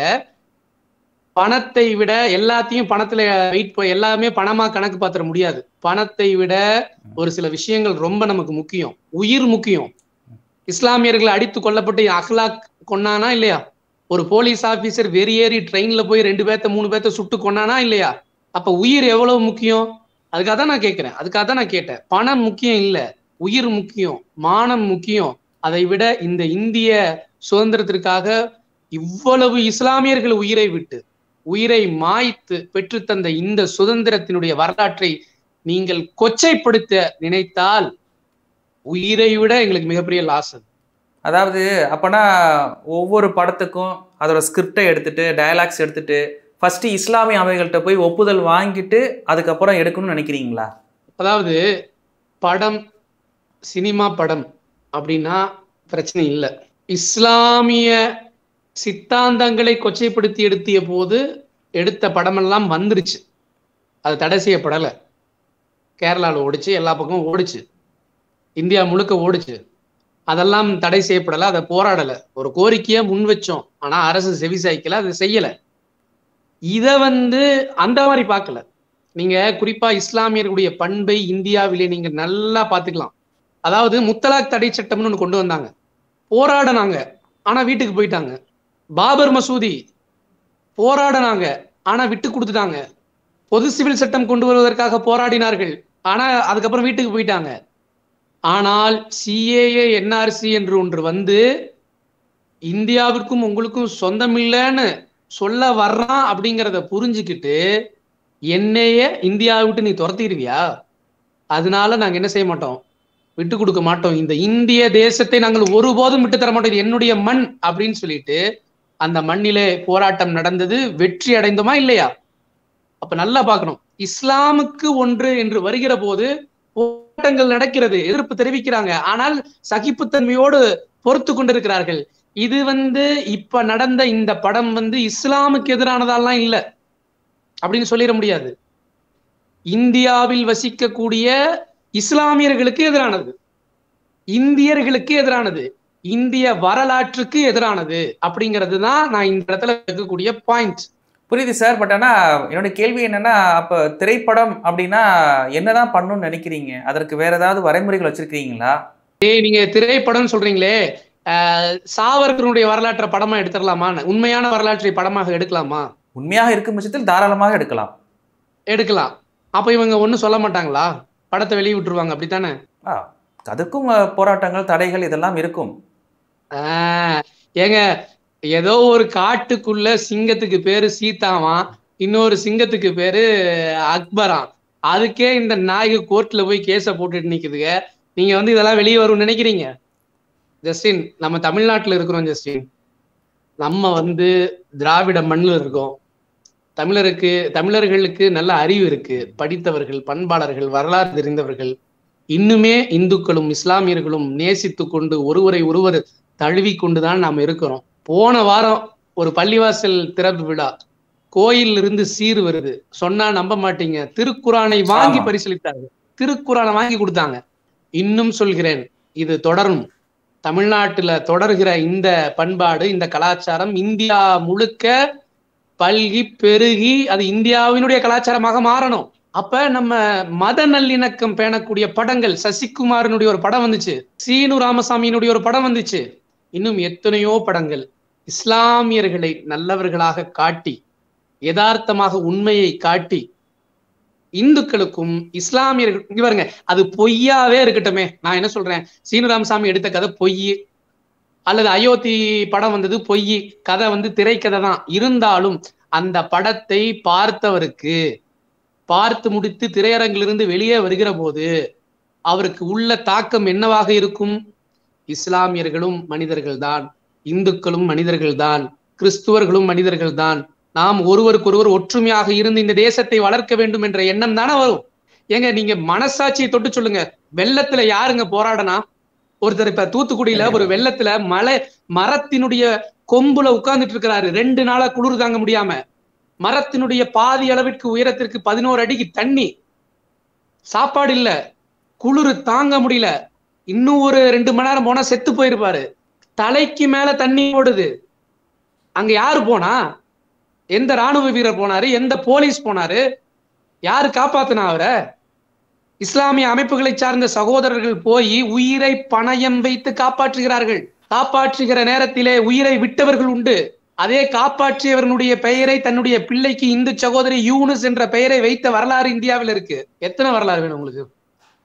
பணத்தை விட எல்லாத்தையும் பணத்துல வெயிட் எல்லாமே பணமா கணக்கு பாத்திர முடியாது. பணத்தை விட ஒரு சில விஷயங்கள் ரொம்ப நமக்கு முக்கியம். உயிர் முக்கியம். இஸ்லாமியர்கள் அடித்து கொல்லப்பட்டு அஹ்லாக் கொன்னானா இல்லையா? ஒரு போலீஸ் ஆபீசர் வெறியேறி ட்ரெயின்ல போய் 2 பேர்த்த 3 பேர்த்த சுட்டு கொன்னானா இல்லையா? அப்ப உயிர் எவ்வளவு முக்கியம்? அதுக்காக தான் நான் கேட்கிறேன், அதுக்காக தான் நான் கேட்டேன். பணம் முக்கியம் இல்ல, உயிர் முக்கியம், மானம் முக்கியம். அதை விட இந்த இந்திய சுதந்திரத்திற்காக இவ்வளவு இஸ்லாமியர்கள் உயிரை விட்டு உயிரை மாய்த்து பெற்றுத்தந்த இந்த சுதந்திரத்தினுடைய வரலாற்றை நீங்கள் கொச்சைப்படுத்த நினைத்தால் உயிரை விட எங்களுக்கு மிகப்பெரிய லாஸ். அதாவது அப்பனா ஒவ்வொரு படத்துக்கும் அதோட ஸ்கிரிப்டை எடுத்துட்டு டயலாக்ஸ் எடுத்துட்டு ஃபர்ஸ்ட் இஸ்லாமிய அமைகள்கிட்ட போய் ஒப்புதல் வாங்கிட்டு அதுக்கப்புறம் எடுக்கணும்னு நினைக்கிறீங்களா? அதாவது படம், சினிமா படம் அப்படின்னா பிரச்சனை இல்லை. இஸ்லாமிய சித்தாந்தங்களை கொச்சைப்படுத்தி எடுத்திய போது எடுத்த படமெல்லாம் வந்துருச்சு, அது தடை செய்யப்படலை. கேரளாவில் ஓடிச்சு, எல்லா பக்கமும் ஓடிச்சு, இந்தியா முழுக்க ஓடிச்சு. அதெல்லாம் தடை செய்யப்படலை, அதை போராடலை, ஒரு கோரிக்கையை முன் வச்சோம். ஆனால் அரசு செவிசாய்க்கல, அதை செய்யலை. இதை வந்து அந்த மாதிரி பார்க்கல. நீங்க குறிப்பா இஸ்லாமியர்களுடைய பண்பை இந்தியாவிலே நீங்க நல்லா பார்த்துக்கலாம். அதாவது முத்தலாக் தடை சட்டம்னு ஒன்று கொண்டு வந்தாங்க, போராடினாங்க, ஆனா வீட்டுக்கு போயிட்டாங்க. பாபர் மசூதி போராடினாங்க, ஆனா விட்டு கொடுத்துட்டாங்க. பொது சிவில் சட்டம் கொண்டு வருவதற்காக போராடினார்கள், ஆனா அதுக்கப்புறம் வீட்டுக்கு போயிட்டாங்க. ஆனால் சிஏஏ என்ஆர்சி என்று ஒன்று வந்து இந்தியாவிற்கும் உங்களுக்கும் சொந்தமில்லைன்னு சொல்ல வர்றான் அப்படிங்கிறத புரிஞ்சுக்கிட்டு என்னையே இந்தியாவை விட்டு நீ துரத்திடுவியா? அதனால நாங்க என்ன செய்ய மாட்டோம், விட்டு கொடுக்க மாட்டோம். இந்த இந்திய தேசத்தை நாங்கள் ஒருபோதும் விட்டு தர மாட்டோம், இது என்னுடைய மண் அப்படின்னு சொல்லிட்டு அந்த மண்ணிலே போராட்டம் நடந்தது. வெற்றி அடைந்தோமா இல்லையா? அப்ப நல்லா பார்க்கணும். இஸ்லாமுக்கு ஒன்று என்று வருகிற போது போராட்டங்கள் நடக்கிறது, எதிர்ப்பு தெரிவிக்கிறாங்க, ஆனால் சகிப்புத்தன்மையோடு பொறுத்து கொண்டிருக்கிறார்கள். இது வந்து இப்ப நடந்த இந்த படம் வந்து இஸ்லாமுக்கு எதிரானதெல்லாம் இல்லை அப்படின்னு சொல்லிட முடியாது. இந்தியாவில் வசிக்கக்கூடிய இஸ்லாமியர்களுக்கு எதிரானது, இந்தியர்களுக்கு எதிரானது, இந்திய வரலாற்றுக்கு எதிரானது அப்படிங்கிறது தான் நான் இந்த இடத்துல இருக்கக்கூடிய பாயிண்ட். புரியுது சார். பட் ஆனா என்னோட கேள்வி என்னன்னா, அப்ப திரைப்படம் அப்படின்னா என்னதான் பண்ணணும்னு நினைக்கிறீங்க? அதற்கு வேற ஏதாவது வரைமுறைகள் வச்சிருக்கீங்களா? நீங்க திரைப்படம் சொல்றீங்களே, சாவர்கருடைய வரலாற்றை படமா எடுத்துடலாமா? உண்மையான வரலாற்றை படமாக எடுக்கலாமா? உண்மையாக இருக்கும் பட்சத்தில் தாராளமாக எடுக்கலாம். அப்ப இவங்க ஒன்னும் சொல்ல மாட்டாங்களா? படத்தை வெளியே விட்டுருவாங்க, அப்படித்தானே? அதுக்கும் போராட்டங்கள் தடைகள் இதெல்லாம் இருக்கும். ஏங்க, ஏதோ ஒரு காட்டுக்குள்ள சிங்கத்துக்கு பேரு சீதாவான், இன்னொரு சிங்கத்துக்கு பேரு அக்பரான். அதுக்கே இந்த நாய்க்கு கோர்ட்ல போய் கேஸ போட்டுட்டு நிக்குதுங்க. நீங்க வந்து இதெல்லாம் வெளியே வரும்னு நினைக்கிறீங்க? ஜஸ்டின், நம்ம தமிழ்நாட்டுல இருக்கிறோம் ஜஸ்டின், நம்ம வந்து திராவிட மண்ணில் இருக்கோம். தமிழர்களுக்கு நல்ல அறிவு இருக்கு, படித்தவர்கள், பண்பாளர்கள், வரலாறு தெரிந்தவர்கள். இன்னுமே இந்துக்களும் இஸ்லாமியர்களும் நேசித்து கொண்டு ஒருவரை ஒருவர் தழுவி கொண்டுதான் நாம் இருக்கிறோம். போன வாரம் ஒரு பள்ளிவாசல் திறப்பு விழா, கோயில் இருந்து சீர் வருது, சொன்னா நம்ப மாட்டீங்க, திருக்குரானை வாங்கி பரிசீலித்தார்கள், திருக்குரானை வாங்கி கொடுத்தாங்க. இன்னும் சொல்கிறேன், இது தொடரும். தமிழ்நாட்டுல தொடர்கிற இந்த பண்பாடு, இந்த கலாச்சாரம் இந்தியா முழுக்க பல்கி பெருகி அது இந்தியாவினுடைய கலாச்சாரமாக மாறணும். அப்ப நம்ம மத நல்லிணக்கம் பேணக்கூடிய படங்கள், சசிகுமாரனுடைய ஒரு படம் வந்துச்சு, சீனு ராமசாமியினுடைய ஒரு படம் வந்துச்சு, இன்னும் எத்தனையோ படங்கள் இஸ்லாமியர்களை நல்லவர்களாக காட்டி, யதார்த்தமாக உண்மையை காட்டி இந்துக்களுக்கும் இஸ்லாமியர்கள் இவருங்க அது பொய்யாவே இருக்கட்டுமே. நான் என்ன சொல்றேன், சீனு ராமசாமி எடுத்த கதை பொய், அல்லது அயோத்தி படம் வந்தது பொய், கதை திரைக்கதை தான். இருந்தாலும் அந்த படத்தை பார்த்தவருக்கு பார்த்து முடித்து திரையரங்கிலிருந்து வெளியே வருகிற போது அவருக்கு உள்ள தாக்கம் என்னவாக இருக்கும்? இஸ்லாமியர்களும் மனிதர்கள் தான், இந்துக்களும் மனிதர்கள் தான், கிறிஸ்துவர்களும் மனிதர்கள் தான், நாம் ஒருவருக்கொருவர் ஒற்றுமையாக இருந்து இந்த தேசத்தை வளர்க்க வேண்டும் என்ற எண்ணம் தானே வரும். ஏங்க நீங்க மனசாட்சியை தொட்டு சொல்லுங்க, வெள்ளத்துல யாருங்க போராடனா? ஒருத்தர் இப்ப தூத்துக்குடியில ஒரு வெள்ளத்துல மரத்தினுடைய கொம்புல உட்கார்ந்துட்டு இருக்கிறாரு, 2 நாளா குளிர் தாங்க முடியாம. மரத்தினுடைய பாதி அளவிற்கு உயரத்திற்கு 11 அடிக்கு தண்ணி, சாப்பாடு இல்ல, குளிர் தாங்க முடியல. இன்னும் ஒரு 2 மணி நேரம் போனா செத்து போயிருப்பாரு. தலைக்கு மேல தண்ணி ஓடுது. அங்க யாரு போனா? எந்த ராணுவ வீரர் போனாரு? எந்த போலீஸ் போனாரு? யாரு காப்பாத்தினா அவரை? இஸ்லாமிய அமைப்புகளை சார்ந்த சகோதரர்கள் போய் உயிரை பணயம் வைத்து காப்பாற்றுகிறார்கள். காப்பாற்றுகிற நேரத்திலே உயிரை விட்டவர்கள் உண்டு. அதே காப்பாற்றியவர்களுடைய பெயரை தன்னுடைய பிள்ளைக்கு இந்து சகோதரி யூனுஸ் என்ற பெயரை வைத்த வரலாறு இந்தியாவில் இருக்கு. எத்தனை வரலாறு வேணும் உங்களுக்கு?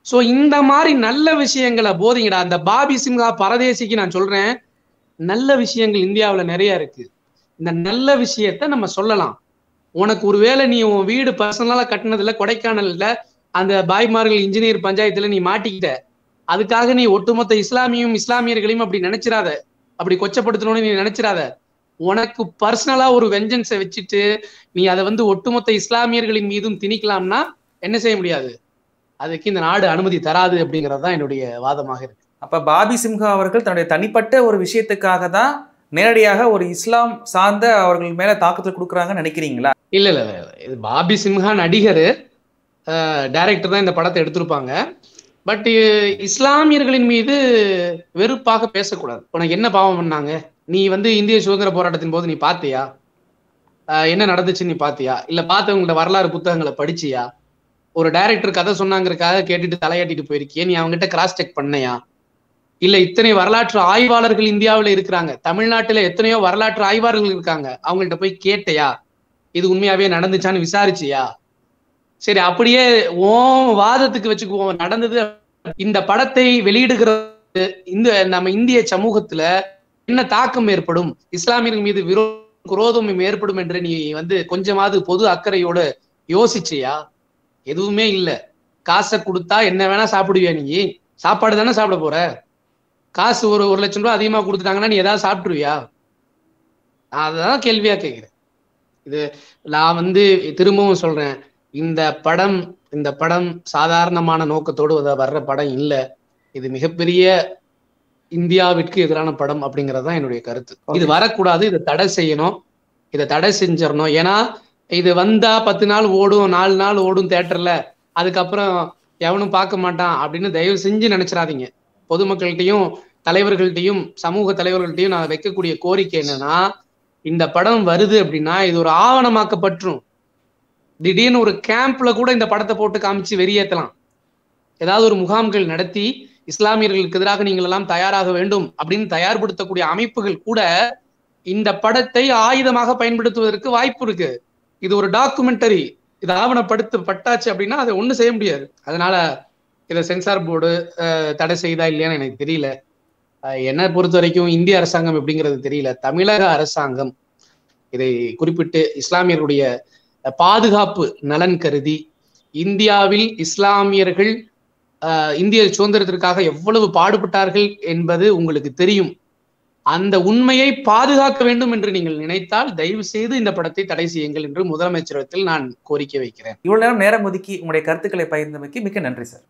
சோ இந்த மாதிரி நல்ல விஷயங்களை போதிங்கடா. அந்த பாபி சிம்ஹா பரதேசிக்கு நான் சொல்றேன், நல்ல விஷயங்கள் இந்தியாவில் நிறைய இருக்கு. இந்த நல்ல விஷயத்த நம்ம சொல்லலாம். உனக்கு ஒருவேளை நீ உன் வீடு பர்சனலா கட்டினதுல கொடைக்கானல்ல அந்த பாய்மார்கள் இன்ஜினியர் பஞ்சாயத்துல நீ மாட்டிக்கிட்ட, அதுக்காக நீ ஒட்டுமொத்த இஸ்லாமியர்களையும் அப்படி நினைச்சிடாத, அப்படி கொச்சப்படுத்தணும்னு நீ நினைச்சிடாத. உனக்கு பர்சனலா ஒரு வெஞ்சன்ஸை வச்சுட்டு நீ அதை ஒட்டுமொத்த இஸ்லாமியர்களின் மீதும் திணிக்கலாம்னா என்ன செய்ய முடியாது. அதுக்கு இந்த நாடு அனுமதி தராது அப்படிங்கறதுதான் என்னுடைய வாதமாக இருக்கு. அப்ப பாபி சிம்ஹா அவர்கள் தன்னுடைய தனிப்பட்ட ஒரு விஷயத்துக்காக தான் நேரடியாக ஒரு இஸ்லாம் சார்ந்த அவர்கள் மேல தாக்குதல் கொடுக்குறாங்கன்னு நினைக்கிறீங்களா? இல்ல இல்ல, இது பாபி சிம்ஹா நடிகர், டைரக்டர் தான் இந்த படத்தை எடுத்திருப்பாங்க. பட் இஸ்லாமியர்களின் மீது வெறுப்பாக பேசக்கூடாது. உனக்கு என்ன பாவம் பண்ணாங்க? நீ இந்திய சுதந்திர போராட்டத்தின் போது நீ பாத்தியா? என்ன நடந்துச்சு நீ பாத்தியா? இல்ல பார்த்தவங்களோட வரலாறு புத்தகங்களை படிச்சியா? ஒரு டைரக்டர் கதை சொன்னாங்கிறதுக்காக கேட்டுட்டு தலையாட்டிட்டு போயிருக்கிய, நீ அவங்ககிட்ட கிராஸ் செக் பண்ணையா? இல்ல இத்தனை வரலாற்று ஆய்வாளர்கள் இந்தியாவில் இருக்கிறாங்க, தமிழ்நாட்டுல எத்தனையோ வரலாற்று ஆய்வாளர்கள் இருக்காங்க, அவங்கள்ட்ட போய் கேட்டையா? இது உண்மையாவே நடந்துச்சான்னு விசாரிச்சியா? சரி, அப்படியே ஓம் வாதத்துக்கு வச்சுக்குவோம் நடந்தது. இந்த படத்தை வெளியிடுகிறது நம்ம இந்திய சமூகத்துல என்ன தாக்கம் ஏற்படும், இஸ்லாமியர்கள் மீது விரோதம் ஏற்படும் என்று நீ கொஞ்சமாவது பொது அக்கறையோட யோசிச்சியா? எதுவுமே இல்ல. காசை கொடுத்தா என்ன வேணா சாப்பிடுவியா? நீ சாப்பாடு தானே சாப்பிட போற. காசு ஒரு 1 லட்சம் ரூபாய் அதிகமா கொடுத்துட்டாங்கன்னா நீ ஏதாவது சாப்பிட்டுருவியா? அதான் கேள்வியா கேட்கிறேன். இது நான் திரும்பவும் சொல்றேன், இந்த படம் சாதாரணமான நோக்கத்தோடு வர்ற படம் இல்லை. இது மிகப்பெரிய இந்தியாவிற்கு எதிரான படம் அப்படிங்கறதுதான் என்னுடைய கருத்து. இது வரக்கூடாது, இதை தடை செய்யணும், இதை தடை செஞ்சிடணும். ஏன்னா இது வந்தா 10 நாள் ஓடும், 4 நாள் ஓடும் தியேட்டர்ல, அதுக்கப்புறம் எவனும் பார்க்க மாட்டான் அப்படின்னு தயவு செஞ்சு நினைச்சிடாதீங்க. பொதுமக்கள்கிட்டையும் தலைவர்கள்ட்டையும் சமூக தலைவர்கள்ட்டையும் நான் வைக்கக்கூடிய கோரிக்கை என்னன்னா, இந்த படம் வருது அப்படின்னா இது ஒரு ஆவணமாக்கப்பற்றும். திடீர்னு ஒரு கேம்ப்ல கூட இந்த படத்தை போட்டு காமிச்சு வெறியேற்றலாம். ஏதாவது ஒரு முகாம்கள் நடத்தி இஸ்லாமியர்களுக்கு எதிராக நீங்கள் எல்லாம் தயாராக வேண்டும் அப்படின்னு தயார்படுத்தக்கூடிய அமைப்புகள் கூட இந்த படத்தை ஆயுதமாக பயன்படுத்துவதற்கு வாய்ப்பு இருக்கு. இது ஒரு டாக்குமெண்டரி, இது ஆவணப்படுத்தப்பட்டாச்சு அப்படின்னா அதை ஒண்ணும் செய்ய முடியாது. அதனால இதை சென்சார் போர்டு தடை செய்தா இல்லையான்னு எனக்கு தெரியல. என்னை பொறுத்த வரைக்கும் இந்திய அரசாங்கம் எப்படிங்கிறது தெரியல. தமிழக அரசாங்கம் இதை குறிப்பிட்டு இஸ்லாமியர்களுடைய பாதுகாப்பு நலன் கருதி இந்தியாவில் இஸ்லாமியர்கள் இந்திய சுதந்திரத்திற்காக எவ்வளவு பாடுபட்டார்கள் என்பது உங்களுக்கு தெரியும். அந்த உண்மையை பாதுகாக்க வேண்டும் என்று நீங்கள் நினைத்தால் தயவு செய்து இந்த படத்தை தடை செய்யுங்கள் என்று முதலமைச்சரிடத்தில் நான் கோரிக்கை வைக்கிறேன். இவ்வளவு நேரம் ஒதுக்கி உங்களுடைய கருத்துக்களை பகிர்ந்தமைக்கு மிக்க நன்றி சார்.